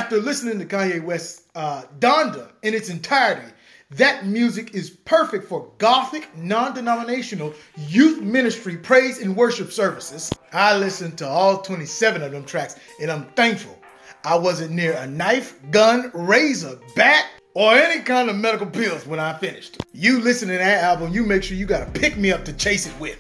After listening to Kanye West's Donda in its entirety, that music is perfect for gothic, non-denominational youth ministry praise and worship services. I listened to all 27 of them tracks, and I'm thankful I wasn't near a knife, gun, razor, bat, or any kind of medical pills when I finished. You listen to that album, you make sure you got to pick me up to chase it with.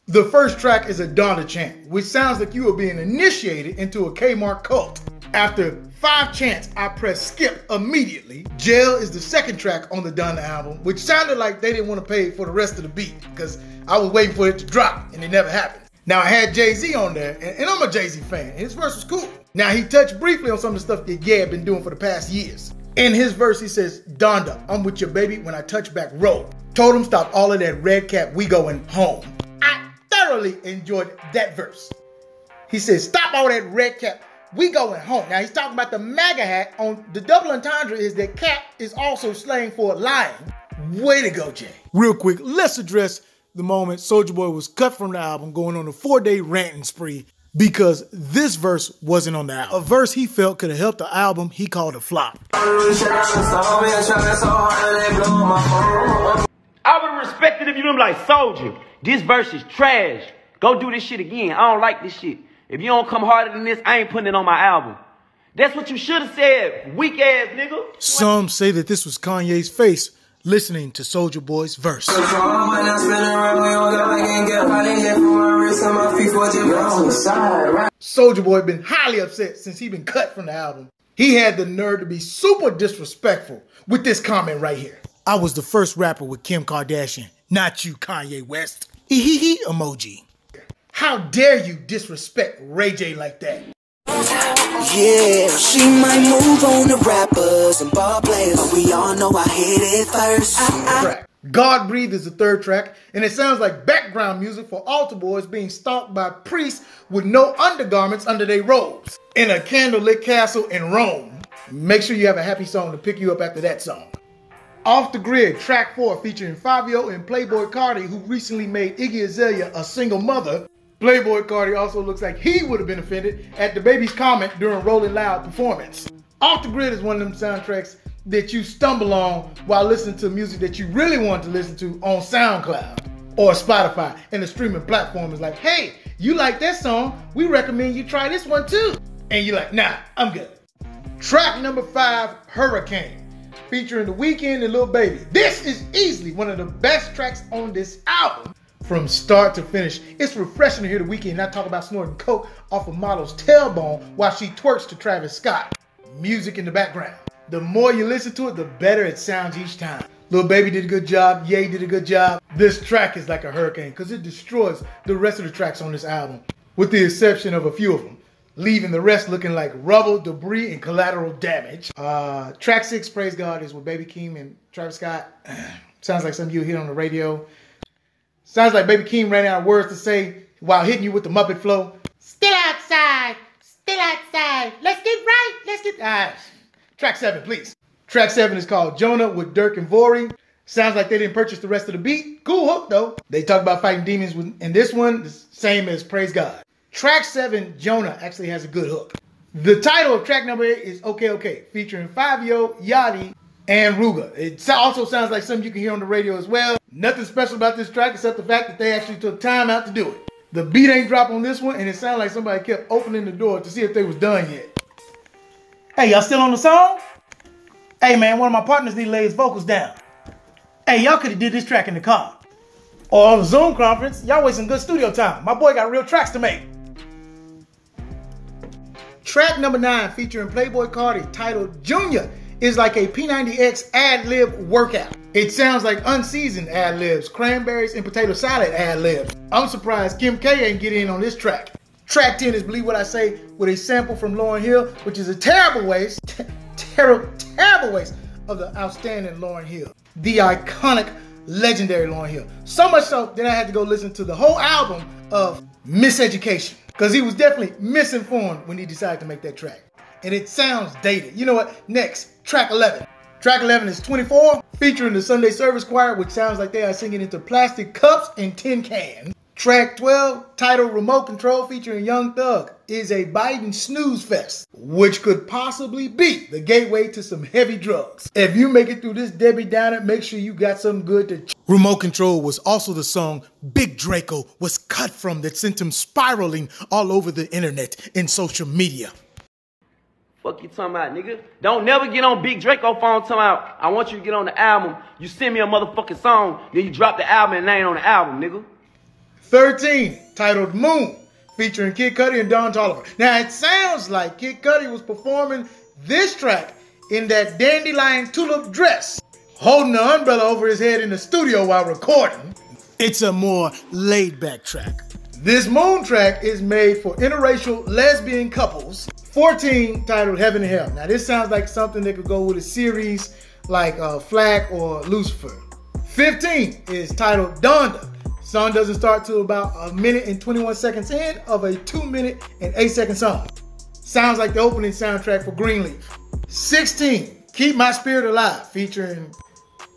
The first track is a Donda Champ, which sounds like you are being initiated into a Kmart cult. After 5 chants, I press skip immediately. Jail is the second track on the Donda album, which sounded like they didn't want to pay for the rest of the beat because I was waiting for it to drop and it never happened. Now I had Jay-Z on there, and I'm a Jay-Z fan. His verse was cool. Now he touched briefly on some of the stuff that Ye had been doing for the past years. In his verse, he says, Donda, I'm with your baby when I touch back road. Told him stop all of that red cap, we going home. I thoroughly enjoyed that verse. He says, stop all that red cap, we going home. Now he's talking about the MAGA hat. On the double entendre is that cap is also slang for lying. Way to go, Jay. Real quick, let's address the moment Soulja Boy was cut from the album, going on a 4-day ranting spree because this verse wasn't on the album. A verse he felt could have helped the album he called a flop. I would have respected if you done like, Soulja, this verse is trash. Go do this shit again. I don't like this shit. If you don't come harder than this, I ain't putting it on my album. That's what you should have said, weak ass nigga. Some say that this was Kanye's face listening to Soulja Boy's verse. Soulja Boy been highly upset since he been cut from the album. He had the nerve to be super disrespectful with this comment right here. I was the first rapper with Kim Kardashian, not you, Kanye West. Hee emoji. How dare you disrespect Ray J like that? Yeah, she might move on to rappers and ball players, but we all know I hit it first. God Breathe is the third track, and it sounds like background music for altar boys being stalked by priests with no undergarments under their robes in a candlelit castle in Rome. Make sure you have a happy song to pick you up after that song. Off the Grid, track 4, featuring Fabio and Playboy Carti, who recently made Iggy Azalea a single mother. Playboy Carti also looks like he would have been offended at the baby's comment during Rolling Loud performance. Off the Grid is one of them soundtracks that you stumble on while listening to music that you really want to listen to on SoundCloud or Spotify, and the streaming platform is like, hey, you like that song? We recommend you try this one too. And you're like, nah, I'm good. Track number 5, Hurricane, featuring The Weeknd and Lil Baby. This is easily one of the best tracks on this album. From start to finish, it's refreshing to hear The Weeknd not talk about snorting coke off a model's tailbone while she twerks to Travis Scott. Music in the background. The more you listen to it, the better it sounds each time. Lil Baby did a good job. Ye did a good job. This track is like a hurricane because it destroys the rest of the tracks on this album, with the exception of a few of them, leaving the rest looking like rubble, debris, and collateral damage. Track 6, Praise God, is with Baby Keem and Travis Scott. Sounds like something you'll hear on the radio. Sounds like Baby Keem ran out of words to say while hitting you with the Muppet flow. Still outside, let's get right, let's get... Track 7, please. Track 7 is called Jonah with Dirk and Vori. Sounds like they didn't purchase the rest of the beat. Cool hook though. They talk about fighting demons in this one, the same as Praise God. Track 7, Jonah, actually has a good hook. The title of track number 8 is Okay Okay, featuring Fabio, Yachty, and Ruga. It also sounds like something you can hear on the radio as well. Nothing special about this track except the fact that they actually took time out to do it. The beat ain't dropped on this one, and it sounded like somebody kept opening the door to see if they was done yet. Hey, y'all still on the song? Hey man, one of my partners need to lay his vocals down. Hey, y'all could have did this track in the car. Or on the Zoom conference. Y'all wasting good studio time. My boy got real tracks to make. Track number 9, featuring Playboy Carti, titled Junior, is like a P90X ad-lib workout. It sounds like unseasoned ad-libs, cranberries and potato salad ad-libs. I'm surprised Kim K ain't get in on this track. Track 10 is Believe What I Say, with a sample from Lauryn Hill, which is a terrible waste, terrible waste of the outstanding Lauryn Hill. The iconic, legendary Lauryn Hill. So much so that I had to go listen to the whole album of Miseducation, because he was definitely misinformed when he decided to make that track. And it sounds dated. You know what? Next, track 11. Track 11 is 24, featuring the Sunday Service Choir, which sounds like they are singing into plastic cups and tin cans. Track 12, titled Remote Control featuring Young Thug, is a Biden snooze fest, which could possibly be the gateway to some heavy drugs. If you make it through this Debbie Downer, make sure you got something good to Remote Control was also the song Big Draco was cut from that sent him spiraling all over the internet and social media. Fuck you talking about, nigga? Don't never get on Big Draco phone talking about, I want you to get on the album. You send me a motherfucking song, then you drop the album and it ain't on the album, nigga. 13, titled Moon, featuring Kid Cudi and Don Toliver. Now, it sounds like Kid Cudi was performing this track in that dandelion tulip dress, holding the umbrella over his head in the studio while recording. It's a more laid-back track. This Moon track is made for interracial lesbian couples. 14, titled Heaven and Hell. Now, this sounds like something that could go with a series like Flack or Lucifer. 15 is titled Donda. Song doesn't start till about 1 minute and 21 seconds in of a 2 minute and 8 second song. Sounds like the opening soundtrack for Greenleaf. 16, Keep My Spirit Alive, featuring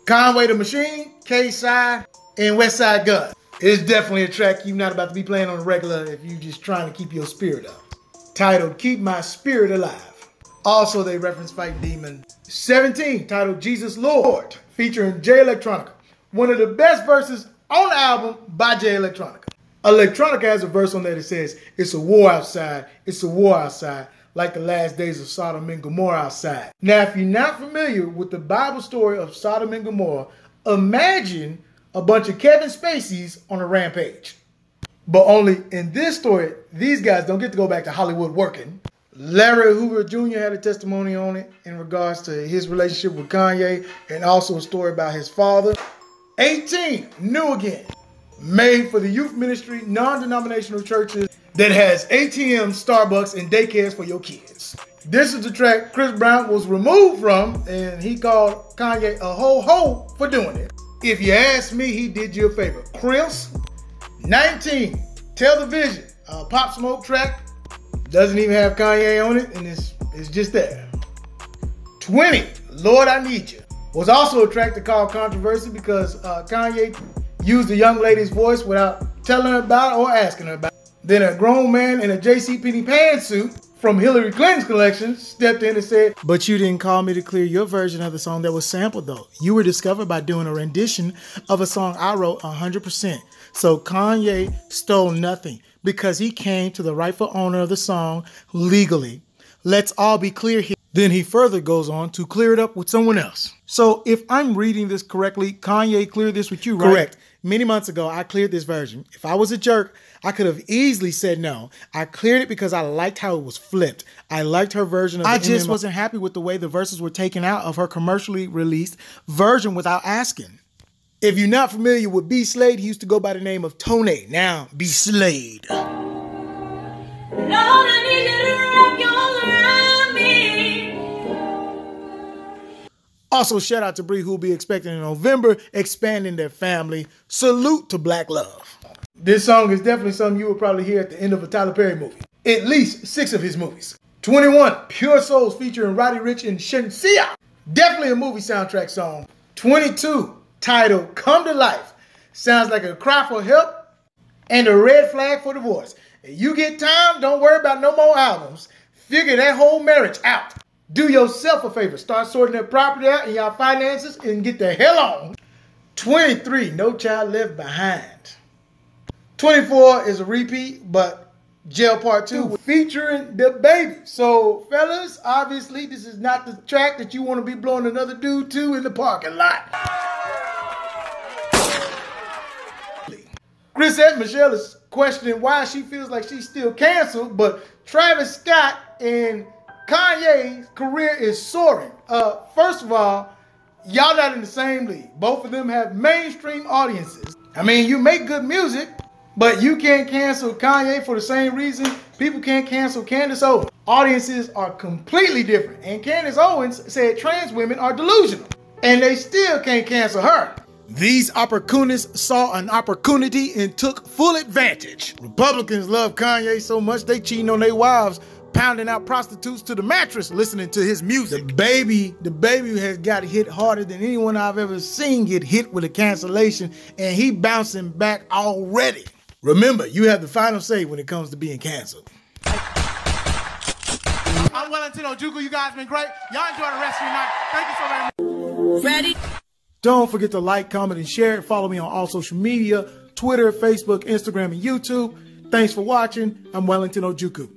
Conway the Machine, K-Side, and Westside Gunn. It's definitely a track you're not about to be playing on the regular if you're just trying to keep your spirit up. Titled Keep My Spirit Alive. Also, they reference Fight Demon. 17, titled Jesus Lord, featuring Jay Electronica. One of the best verses on the album by Jay Electronica. Electronica has a verse on there that says, it's a war outside, it's a war outside, like the last days of Sodom and Gomorrah outside. Now, if you're not familiar with the Bible story of Sodom and Gomorrah, imagine a bunch of Kevin Spaceys on a rampage. But only in this story, these guys don't get to go back to Hollywood working. Larry Hoover Jr. had a testimony on it in regards to his relationship with Kanye and also a story about his father. 18, New Again, made for the youth ministry, non-denominational churches that has ATMs, Starbucks, and daycares for your kids. This is the track Chris Brown was removed from, and he called Kanye a ho-ho for doing it. If you ask me, he did you a favor. Chris. 19, Tell the Vision, a Pop Smoke track. Doesn't even have Kanye on it, and it's just there. 20, Lord I Need You, was also a track that caused controversy because Kanye used the young lady's voice without telling her about it or asking her about it. Then a grown man in a JCPenney pantsuit from Hillary Clinton's collection stepped in and said, but you didn't call me to clear your version of the song that was sampled though. You were discovered by doing a rendition of a song I wrote 100%. So Kanye stole nothing because he came to the rightful owner of the song legally. Let's all be clear here. Then he further goes on to clear it up with someone else. So if I'm reading this correctly, Kanye cleared this with you, right? Correct. Many months ago, I cleared this version. If I was a jerk, I could have easily said no. I cleared it because I liked how it was flipped. I liked her version of it. I just wasn't happy with the way the verses were taken out of her commercially released version without asking. If you're not familiar with B. Slade, he used to go by the name of Tone. Now, B. Slade. Lord, I need you to wrap your arms around me. Also, shout out to Bree, who will be expecting in November, expanding their family. Salute to Black Love. This song is definitely something you will probably hear at the end of a Tyler Perry movie. At least 6 of his movies. 21, Pure Souls featuring Roddy Ricch and Shenseea. Definitely a movie soundtrack song. 22, titled Come to Life. Sounds like a cry for help and a red flag for divorce. If you get time, don't worry about no more albums. Figure that whole marriage out. Do yourself a favor. Start sorting that property out and y'all finances and get the hell on. 23, No Child Left Behind. 24 is a repeat, but Jail Part 2 featuring the baby. So, fellas, obviously this is not the track that you want to be blowing another dude to in the parking lot. Chris and Michelle is questioning why she feels like she's still canceled, but Travis Scott and Kanye's career is soaring. First of all, y'all not in the same league. Both of them have mainstream audiences. I mean, you make good music, but you can't cancel Kanye for the same reason people can't cancel Candace Owens. Audiences are completely different. And Candace Owens said trans women are delusional. And they still can't cancel her. These opportunists saw an opportunity and took full advantage. Republicans love Kanye so much they cheating on their wives, pounding out prostitutes to the mattress listening to his music. The baby has got hit harder than anyone I've ever seen get hit with a cancellation, and he bouncing back already. Remember, you have the final say when it comes to being canceled. I'm Wellington Ojukwu. You guys been great. Y'all enjoy the rest of your night. Thank you so very much. Ready? Don't forget to like, comment, and share. Follow me on all social media, Twitter, Facebook, Instagram, and YouTube. Thanks for watching. I'm Wellington Ojukwu.